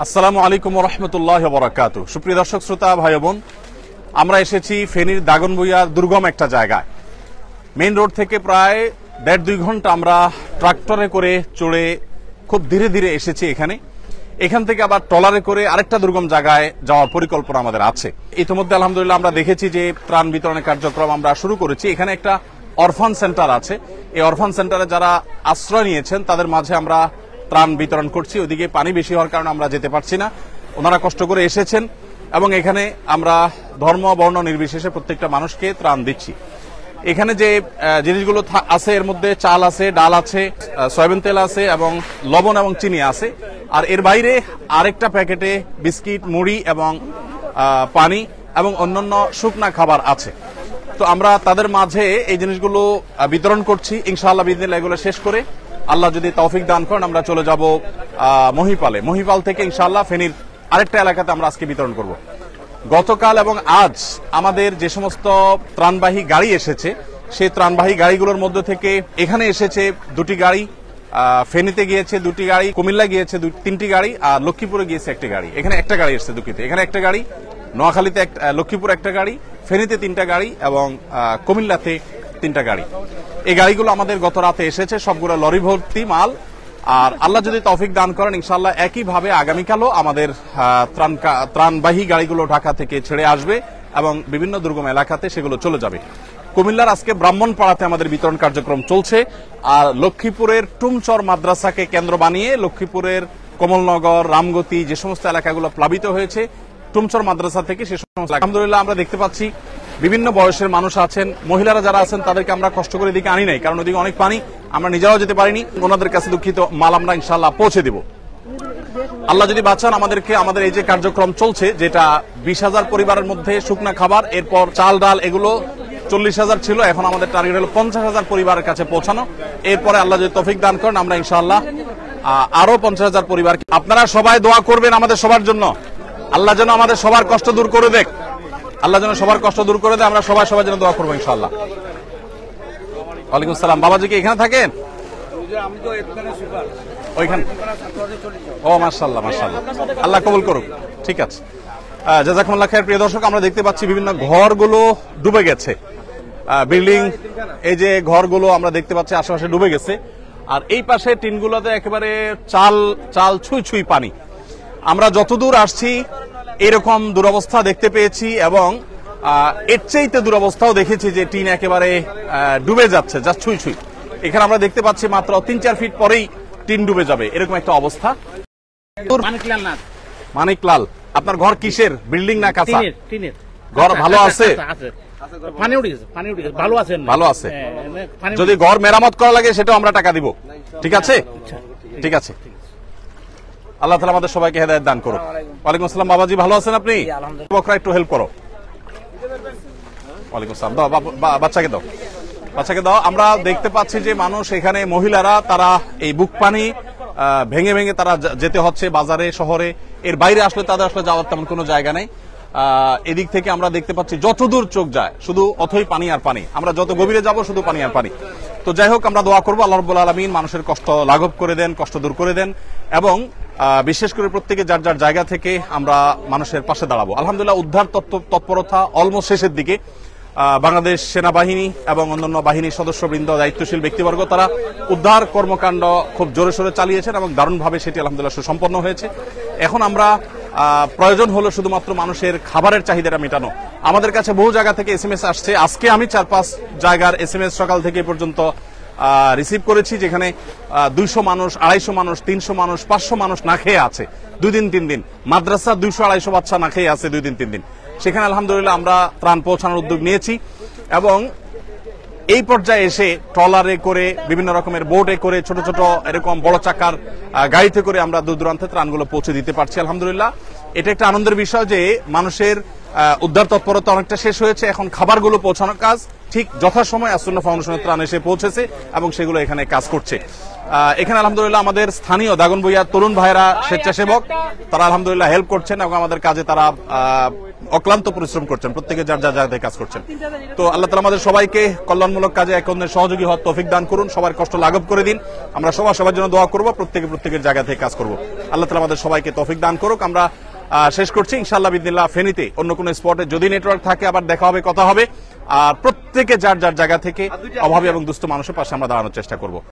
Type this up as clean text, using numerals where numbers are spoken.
আসসালামু আলাইকুম ওয়া রাহমাতুল্লাহি ওয়া বারাকাতুহু। সুপ্রিয় দর্শক শ্রোতা ভাই বোন, আমরা এসেছি ফেনীর দাগনভূঞার দুর্গম একটা জায়গায়। মেইন রোড থেকে প্রায় 1.5-2 ঘন্টা আমরা ট্রাক্টরে করে চড়ে খুব ধীরে ধীরে এসেছি এখান থেকে আবার ট্রলারে করে আরেকটা দুর্গম জায়গায় যাওয়ার পরিকল্পনা আমাদের আছে। ইতিমধ্যে আলহামদুলিল্লাহ আমরা দেখেছি যে ত্রাণ বিতরণের কার্যক্রম আমরা শুরু করেছি। এখানে একটা অরফান সেন্টার আছে। এই অরফান সেন্টারে যারা আশ্রয় নিয়েছেন তাদের মাঝে আমরা ত্রাণ বিতরণ করছি। ওদিকে পানি বেশি হওয়ার কারণে আমরা যেতে পারছি না। ওনারা কষ্ট করে এসেছেন এবং এখানে আমরা ধর্ম বর্ণ নির্বিশেষে প্রত্যেকটা মানুষকে ত্রাণ দিচ্ছি। এখানে যে জিনিসগুলো আছে এর মধ্যে চাল আছে, ডাল আছে, সয়াবিন তেল আছে এবং লবণ এবং চিনি আছে। আর এর বাইরে আরেকটা প্যাকেটে বিস্কিট, মুড়ি এবং পানি এবং অন্যান্য শুকনা খাবার আছে। তো আমরা তাদের মাঝে এই জিনিসগুলো বিতরণ করছি। ইনশাআল্লাহ বিদিনিল্লাহ এগুলো শেষ করে আল্লাহ যদি তৌফিক দান করেন আমরা চলে যাব মহিপাল থেকে ইনশাআল্লাহ ফেনীর আরেকটা এলাকাতে আমরা আজকে বিতরণ করব। গতকাল এবং আজ আমাদের যে সমস্ত ত্রাণবাহী গাড়ি এসেছে সেই ত্রাণবাহী গাড়িগুলোর মধ্যে থেকে এখানে এসেছে 2টি গাড়ি, ফেনীতে গিয়েছে 2টি গাড়ি, কুমিল্লা গিয়েছে 3টি গাড়ি, আর লক্ষ্মীপুরে গিয়েছে 1টি গাড়ি। এখানে একটা গাড়ি এসেছে দুঃখিত, এখানে একটা গাড়ি, নোয়াখালীতে লক্ষ্মীপুর একটা গাড়ি, ফেনীতে 3টা গাড়ি এবং কুমিল্লাতে 3টা গাড়ি। এই গাড়িগুলো আমাদের গত রাতে এসেছে, সবগুলো লরি ভর্তি মাল। আর আল্লাহ যদি তৌফিক দান করেন ইনশাআল্লাহ একইভাবে আগামীকালও আমাদের ত্রাণবাহী গাড়িগুলো ঢাকা থেকে ছেড়ে আসবে এবং বিভিন্ন দুর্গম এলাকাতে সেগুলো চলে যাবে। কুমিল্লার আজকে ব্রাহ্মণপাড়াতে আমাদের বিতরণ কার্যক্রম চলছে। আর লক্ষ্মীপুরের টুমচর মাদ্রাসাকে কেন্দ্র বানিয়ে লক্ষ্মীপুরের কমলনগর, রামগতি যে সমস্ত এলাকাগুলো প্লাবিত হয়েছে টুমচর মাদ্রাসা থেকে সে সমস্ত আলহামদুলিল্লাহ আমরা দেখতে পাচ্ছি বিভিন্ন বয়সের মানুষ আছেন, মহিলারা যারা আছেন তাদেরকে আমরা কষ্ট করে এদিকে আনি নাই, কারণ ওদিকে অনেক পানি, আমরা নিজেরাও যেতে পারিনি। ওনাদের কাছে দুঃখিত, মাল আমরা ইনশাআল্লাহ পৌঁছে দিব। আল্লাহ যদি বাঁচান আমাদেরকে, আমাদের এই যে কার্যক্রম চলছে যেটা 20,000 পরিবারের মধ্যে শুকনা খাবার, এরপর চাল ডাল এগুলো 40,000 ছিল, এখন আমাদের টার্গেট হলো 50,000 পরিবারের কাছে পৌঁছানো। এরপরে আল্লাহ যদি তৌফিক দান করেন আমরা ইনশাআল্লাহ আরো 50,000 পরিবার। আপনারা সবাই দোয়া করবেন আমাদের সবার জন্য, আল্লাহ যেন আমাদের সবার কষ্ট দূর করে দেখ, আল্লাহ যেন সবার কষ্ট দূর করে দেয়। আমরা সবাই সবার জন্য দোয়া করবো ইনশাআল্লাহ। ওয়ালাইকুম আসসালাম। বাবাজি কি এখানে থাকেন? ওইখানে। ও মাশাআল্লাহ মাশাআল্লাহ, আল্লাহ কবুল করুক। ঠিক আছে, জাযাকুমুল্লাহ খায়ের। প্রিয় দর্শক, আমরা দেখতে পাচ্ছি বিভিন্ন ঘরগুলো ডুবে গেছে, বিল্ডিং, এই যে ঘরগুলো আমরা দেখতে পাচ্ছি আশেপাশে ডুবে গেছে। আর এই পাশে টিনগুলোতে একেবারে চাল ছুঁই ছুঁই পানি। আমরা যতদূর আসছি এরকম দুরবস্থা দেখতে পেয়েছি এবং এর চাইতে দুরবস্থাও দেখেছি যে টিন একেবারে ডুবে যাচ্ছে, যা ছুঁই ছুঁই। এখানে আমরা দেখতে পাচ্ছি মাত্র 3-4 ফিট পরেই টিন ডুবে যাবে, এরকম একটা অবস্থা। মানিকলাল, আপনার ঘর কিসের, বিল্ডিং না কাঁচা? ঘর ভালো আছে? ভালো আছে। যদি ঘর মেরামত করা লাগে সেটাও আমরা টাকা দিব। ঠিক আছে, ঠিক আছে। আল্লাহ তাআলা আমাদের সবাইকে হেদায়েত দান করুন। ওয়ালাইকুম আসসালাম। বাবাজি ভালো আছেন আপনি? বকরা একটু হেল্প করো। ওয়ালাইকুম আসসালাম। দাও বাচ্চাকে দাও, বাচ্চাকে দাও। আমরা দেখতে পাচ্ছি যে মানুষ এখানে, মহিলারা তারা এই বুক পানি ভেঙে ভেঙে তারা যেতে হচ্ছে বাজারে, শহরে। এর বাইরে আসলে তাদের আসলে যাওয়ার তেমন কোনো জায়গা নেই। এদিক থেকে আমরা দেখতে পাচ্ছি যতদূর চোখ যায় শুধু অথই পানি আর পানি, আমরা যত গভীরে যাব শুধু পানি আর পানি। তো যাই হোক, আমরা দোয়া করবো আল্লাহ রাব্বুল আলামিন মানুষের কষ্ট লাঘব করে দেন, কষ্ট দূর করে দেন এবং বিশেষ করে প্রত্যেকে যার যার জায়গা থেকে আমরা মানুষের পাশে দাঁড়াবো। আলহামদুলিল্লাহ উদ্ধার তৎপরতা অলমোস্ট শেষের দিকে। বাংলাদেশ সেনাবাহিনী এবং অন্যান্য বাহিনীর সদস্যবৃন্দ, দায়িত্বশীল ব্যক্তিবর্গ তারা উদ্ধার কর্মকাণ্ড খুব জোরে সোরে চালিয়েছেন এবং দারুণভাবে সেটি আলহামদুলিল্লাহ সুসম্পন্ন হয়েছে। এখন আমরা প্রয়োজন হলো শুধুমাত্র মানুষের খাবারের চাহিদাটা মেটানো। আমাদের কাছে বহু জায়গা থেকে SMS আসছে। আজকে আমি 4-5 জায়গার SMS সকাল থেকে পর্যন্ত রিসিভ করেছি, যেখানে 200 মানুষ, 250 মানুষ, 300 মানুষ, 500 মানুষ না খেয়ে আছে 2 দিন 3 দিন। মাদ্রাসা 200-250 বাচ্চা না খেয়ে আছে 2 দিন 3 দিন। সেখানে আলহামদুলিল্লাহ আমরা ত্রাণ পৌঁছানোর উদ্যোগ নিয়েছি এবং এই পর্যায়ে এসে ট্রলারে করে, বিভিন্ন রকমের বোটে করে, ছোট ছোট এরকম বড় চাকার গাড়িতে করে আমরা দূর দূরান্তে ত্রাণগুলো পৌঁছে দিতে পারছি। আলহামদুলিল্লাহ এটা একটা আনন্দের বিষয় যে মানুষের উদ্ধার তৎপরতা অনেকটা শেষ হয়েছে, এখন খাবারগুলো পৌঁছানোর কাজ ঠিক যথাসময়ে আসুন্না ফাউন্ডেশনের ত্রাণ এসে পৌঁছেছে এবং সেগুলো এখানে কাজ করছে। এখানে আলহামদুলিল্লাহ আমাদের স্থানীয় দাগনভূঞার তরুণ ভাইরা স্বেচ্ছাসেবক, তারা আলহামদুলিল্লাহ হেল্প করছেন এবং আমাদের কাজে তারা অক্লান্ত পরিশ্রম করছেন, প্রত্যেকে যার যার জায়গায় কাজ করছেন। তো আল্লাহ তাআলা আমাদের সবাইকে কল্যাণমূলক কাজে এক অন্যের সহযোগী হওয়ার তৌফিক দান করুন, সবার কষ্ট লাঘব করে দিন। আমরা সবার জন্য দোয়া করব, প্রত্যেকের জায়গা থেকে কাজ করব। আল্লাহ তাআলা আমাদের সবাইকে তৌফিক দান করুক। আমরা শেষ করছি ইনশাআল্লাহ বিদিনিল্লাহ। ফেনীতে অন্য কোনো স্পটে যদি নেটওয়ার্ক থাকে আবার দেখা হবে, কথা হবে। আর প্রত্যেকে যার যার জায়গা থেকে অভাবী এবং দুস্থ মানুষের পাশে আমরা দাঁড়ানোর চেষ্টা করব।